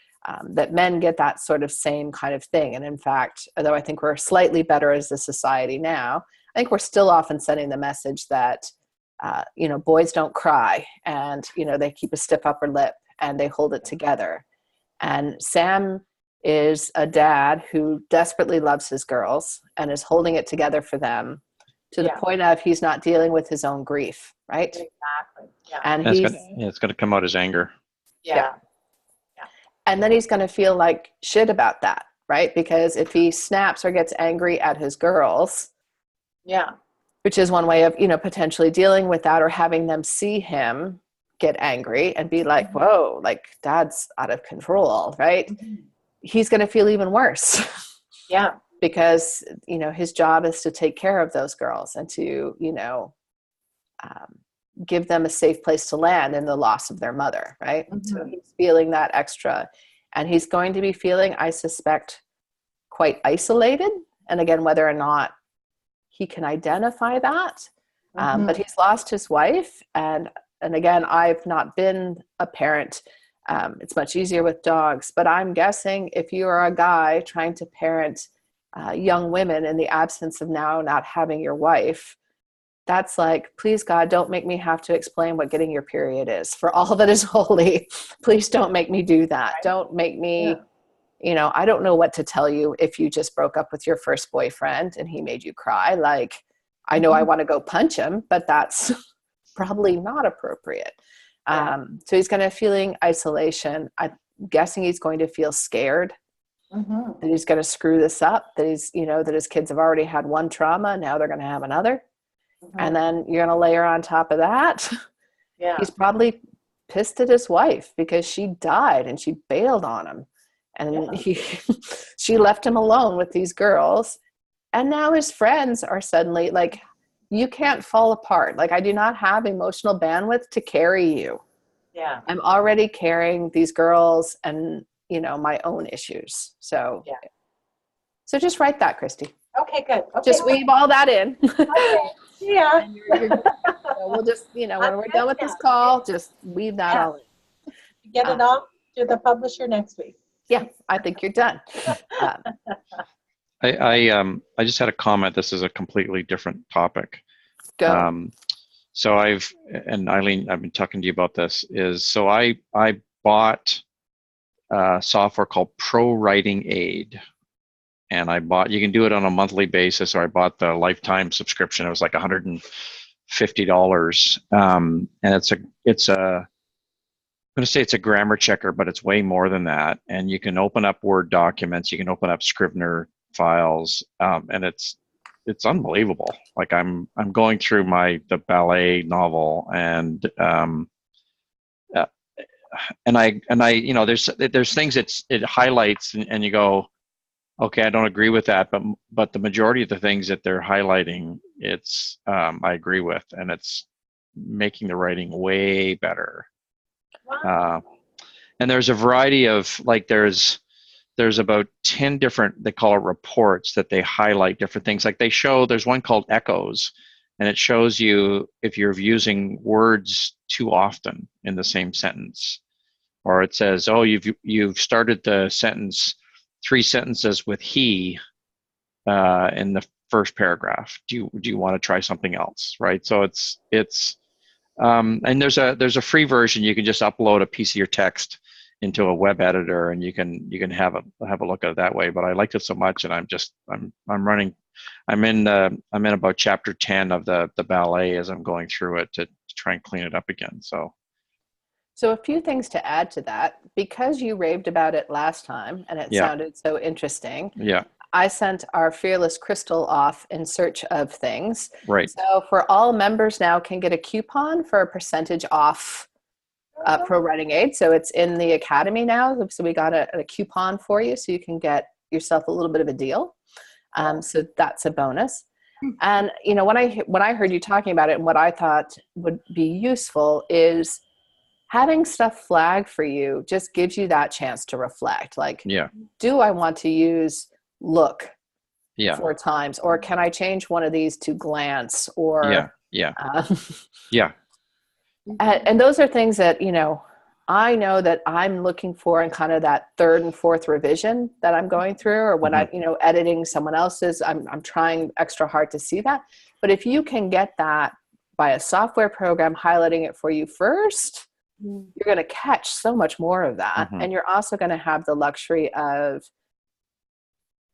that men get that sort of same kind of thing. And in fact, although I think we're slightly better as a society now, I think we're still often sending the message that, you know, boys don't cry, and, you know, they keep a stiff upper lip and they hold it together. And Sam is a dad who desperately loves his girls and is holding it together for them to the point of he's not dealing with his own grief, right? Exactly. Yeah. And it's going to come out as anger. Yeah. And then he's going to feel like shit about that, right? Because if he snaps or gets angry at his girls, which is one way of, you know, potentially dealing with that, or having them see him get angry and be like, whoa, like dad's out of control, right? He's going to feel even worse. Because, you know, his job is to take care of those girls and to, you know, give them a safe place to land in the loss of their mother, right? So he's feeling that extra, and he's going to be feeling, I suspect, quite isolated. And again, whether or not he can identify that, but he's lost his wife. And again, I've not been a parent. It's much easier with dogs, but I'm guessing if you are a guy trying to parent young women in the absence of now not having your wife, that's like, please God, don't make me have to explain what getting your period is. For all that is holy, please don't make me do that. Don't make me, you know, I don't know what to tell you if you just broke up with your first boyfriend and he made you cry. Like, I know I want to go punch him, but that's probably not appropriate. So he's going to feeling isolation. I'm guessing he's going to feel scared that he's going to screw this up, that he's, you know, that his kids have already had one trauma. Now they're going to have another. And then you're going to layer on top of that. He's probably pissed at his wife because she died and she bailed on him. And she left him alone with these girls. And now his friends are suddenly like, you can't fall apart. Like, I do not have emotional bandwidth to carry you. I'm already carrying these girls and, you know, my own issues. So, so just write that, Christy. Okay, good. Okay. Just weave all that in. Yeah. So we'll just, you know, when we're done with this call, just weave that all in. Get it off to the publisher next week. Yeah, I think you're done. I just had a comment. This is a completely different topic. Go. So and Eileen, I've been talking to you about this, so I bought software called Pro Writing Aid. And you can do it on a monthly basis, or I bought the lifetime subscription. It was like $150. And it's I'm going to say it's a grammar checker, but it's way more than that. And you can open up Word documents, you can open up Scrivener files, and it's unbelievable. Like I'm going through the ballet novel, and I you know, there's things it highlights, and you go, okay, I don't agree with that, but the majority of the things that they're highlighting, I agree with, and it's making the writing way better. Wow. And there's a variety of, like, there's about 10 different, they call it reports, that they highlight different things. Like there's one called Echoes, and it shows you if you're using words too often in the same sentence, or it says, oh, you've started the sentence 3 sentences with he in the first paragraph. Do you want to try something else, right? So it's and there's a free version. You can just upload a piece of your text into a web editor, and you can have a look at it that way. But I liked it so much, and I'm in about chapter 10 of the ballet as I'm going through it to try and clean it up again. So a few things to add to that, because you raved about it last time and it sounded so interesting. I sent our fearless Crystal off in search of things. Right. So for all members now can get a coupon for a percentage off Pro Writing Aid. So it's in the Academy now. So we got a coupon for you, so you can get yourself a little bit of a deal. So that's a bonus. And you know, when I heard you talking about it, and what I thought would be useful is having stuff flagged for you just gives you that chance to reflect. Like, do I want to use look Yeah. 4 times, or can I change one of these to glance, or Yeah. um, Yeah. and those are things that, I know that I'm looking for in kind of that 3rd and 4th revision that I'm going through, or when I, editing someone else's, I'm trying extra hard to see that. But if you can get that by a software program highlighting it for you first, you're going to catch so much more of that. And you're also going to have the luxury of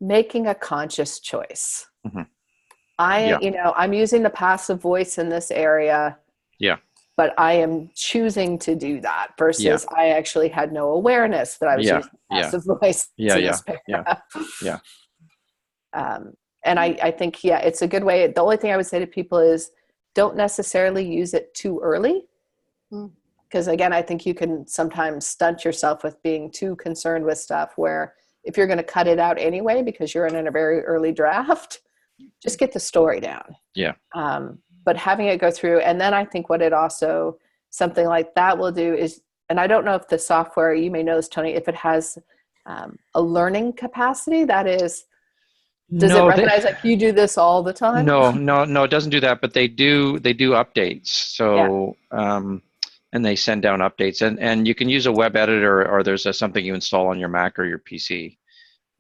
making a conscious choice. I'm using the passive voice in this area. Yeah. But I am choosing to do that versus I actually had no awareness that I was using passive voice in this paragraph. Yeah. And I think, it's a good way. The only thing I would say to people is don't necessarily use it too early. Because again, I think you can sometimes stunt yourself with being too concerned with stuff where if you're going to cut it out anyway, because you're in a very early draft, just get the story down. Yeah. But having it go through, and then I think what it also, something like that will do is, and I don't know if the software, you may know this, Tony, if it has a learning capacity, that is, does it recognize like you do this all the time? No, it doesn't do that, but they do updates. So, and they send down updates, and you can use a web editor, or there's something you install on your Mac or your PC.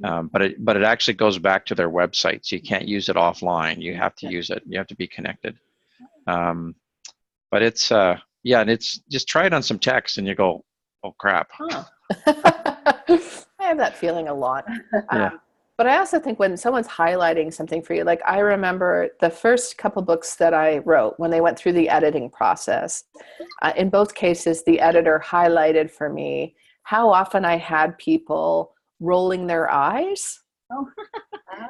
But it actually goes back to their website, so you can't use it offline. You have to use it. You have to be connected. But it's and it's just try it on some text, and you go, oh crap. I have that feeling a lot. But I also think when someone's highlighting something for you, like I remember the first couple books that I wrote when they went through the editing process. In both cases, the editor highlighted for me how often I had people rolling their eyes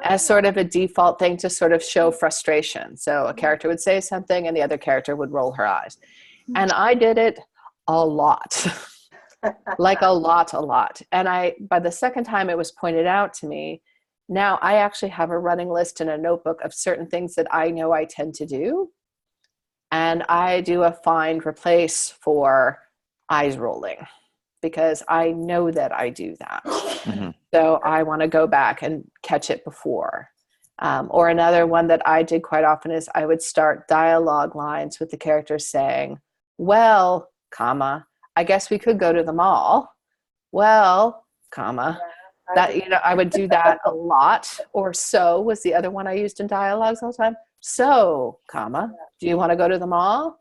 as sort of a default thing to sort of show frustration. So a character would say something and the other character would roll her eyes. And I did it a lot, like a lot. And by the second time it was pointed out to me, now I actually have a running list in a notebook of certain things that I know I tend to do. And I do a find replace for eyes rolling, because I know that I do that. So I want to go back and catch it before. Or another one that I did quite often is I would start dialogue lines with the characters saying, well, comma, I guess we could go to the mall. Well, comma, that, I would do that a lot. Or so was the other one I used in dialogues all the time. So, comma, do you want to go to the mall?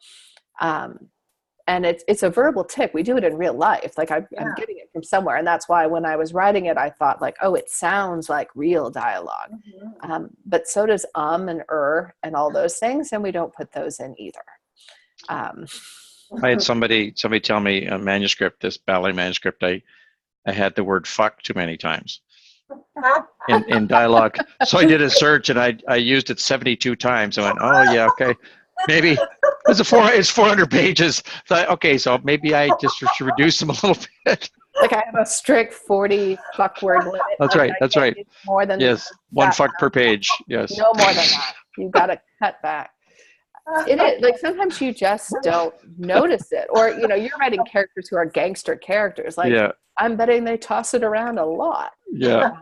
And it's a verbal tick. We do it in real life. Like I'm getting it from somewhere. And that's why when I was writing it, I thought like, oh, it sounds like real dialogue. But so does and and all those things. And we don't put those in either. I had somebody tell me a manuscript, this ballet manuscript, I had the word fuck too many times in dialogue. So I did a search and I used it 72 times. I went, oh yeah, okay. Maybe it's 400 pages. So okay, so maybe I just should reduce them a little bit. Like I have a strict 40 fuck word limit. That's like right. That's right. More than one fuck per page. Yes. No more than that. You got to cut back. It is like sometimes you just don't notice it, or you're writing characters who are gangster characters. Like I'm betting they toss it around a lot. Yeah.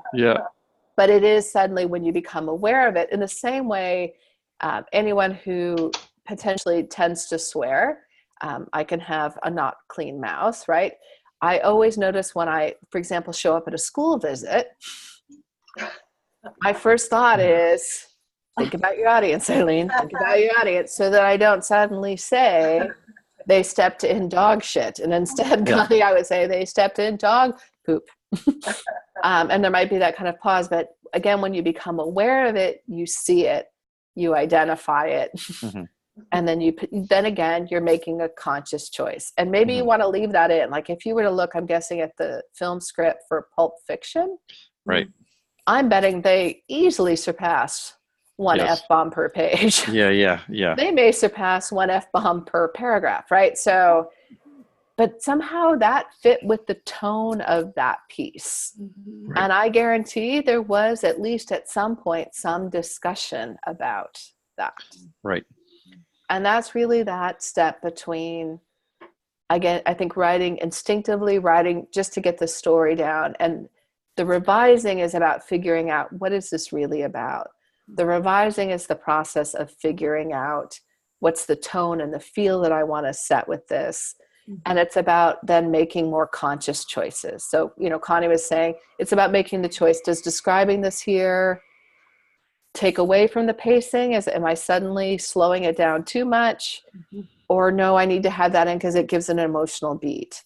But it is suddenly when you become aware of it. In the same way, anyone who potentially tends to swear, I can have a not clean mouth, right? I always notice when I, for example, show up at a school visit, my first thought is, think about your audience, Eileen. Think about your audience, so that I don't suddenly say they stepped in dog shit. And instead, I would say they stepped in dog poop. And there might be that kind of pause. But again, when you become aware of it, you see it, you identify it. And then again, you're making a conscious choice. And maybe you want to leave that in. Like if you were to look, I'm guessing at the film script for Pulp Fiction. Right. I'm betting they easily surpass one F-bomb per page. Yeah. They may surpass one F-bomb per paragraph, right? So, but somehow that fit with the tone of that piece. Right. And I guarantee there was at least at some point some discussion about that. Right. And that's really that step between, again, I think instinctively writing just to get the story down, and The revising is about figuring out, what is this really about? The revising is the process of figuring out what's the tone and the feel that I want to set with this. And it's about then making more conscious choices. So, Connie was saying, it's about making the choice. Does describing this here take away from the pacing? Am I suddenly slowing it down too much? Or no, I need to have that in because it gives an emotional beat.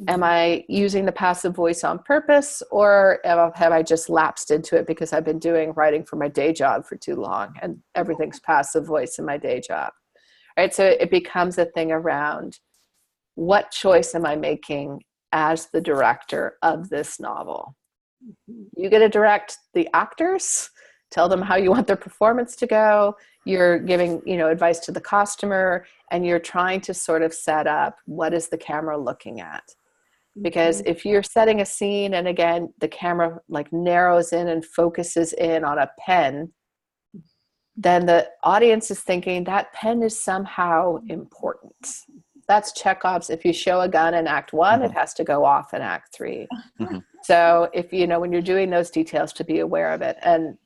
Am I using the passive voice on purpose, or have I just lapsed into it because I've been doing writing for my day job for too long and everything's passive voice in my day job, right? So it becomes a thing around, what choice am I making as the director of this novel? You get to direct the actors, tell them how you want their performance to go. You're giving, advice to the costumer, and you're trying to sort of set up, what is the camera looking at? Because if you're setting a scene and again, the camera like narrows in and focuses in on a pen, then the audience is thinking that pen is somehow important. That's Chekhov's. If you show a gun in Act 1, it has to go off in Act 3. So if, when you're doing those details, to be aware of it. And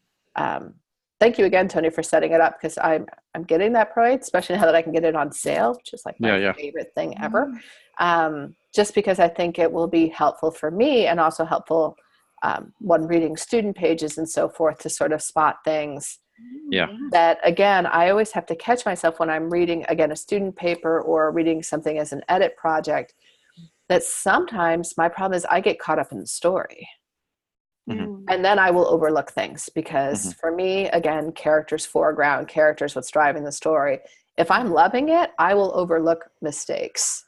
thank you again, Tony, for setting it up, because I'm getting that pride, especially now that I can get it on sale, which is like my favorite thing ever. Just because I think it will be helpful for me, and also helpful when reading student pages and so forth, to sort of spot things. That, again, I always have to catch myself when I'm reading, again, a student paper or reading something as an edit project, that sometimes my problem is I get caught up in the story. And then I will overlook things because for me, again, characters foreground, characters what's driving the story. If I'm loving it, I will overlook mistakes.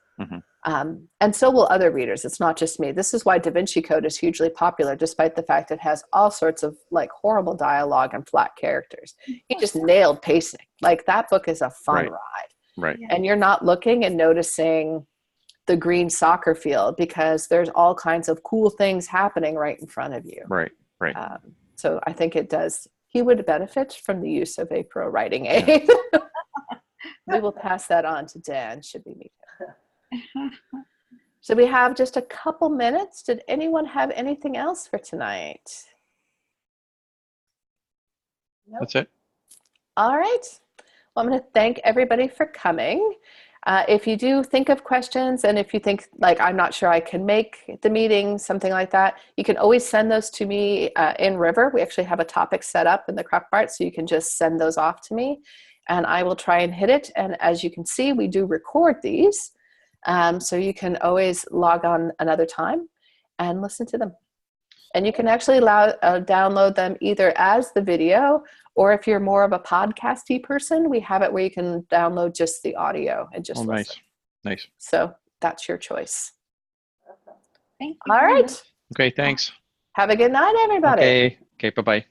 And so will other readers. It's not just me. This is why Da Vinci Code is hugely popular, despite the fact it has all sorts of like horrible dialogue and flat characters. He just nailed pacing. Like, that book is a fun ride. And you're not looking and noticing the green soccer field because there's all kinds of cool things happening right in front of you. So I think it does. He would benefit from the use of a pro writing aid. We will pass that on to Dan should we meet him. So we have just a couple minutes. Did anyone have anything else for tonight? That's it. All right. Well, I'm going to thank everybody for coming. If you do think of questions, and if you think like, I'm not sure I can make the meeting, something like that, you can always send those to me in River. We actually have a topic set up in the Crock-Part, so you can just send those off to me and I will try and hit it. And as you can see, we do record these. So you can always log on another time and listen to them. And you can actually download them either as the video, or if you're more of a podcasty person, we have it where you can download just the audio and just listen. Nice. So that's your choice. Thank you. All right. Okay, thanks. Have a good night, everybody. Okay, bye-bye.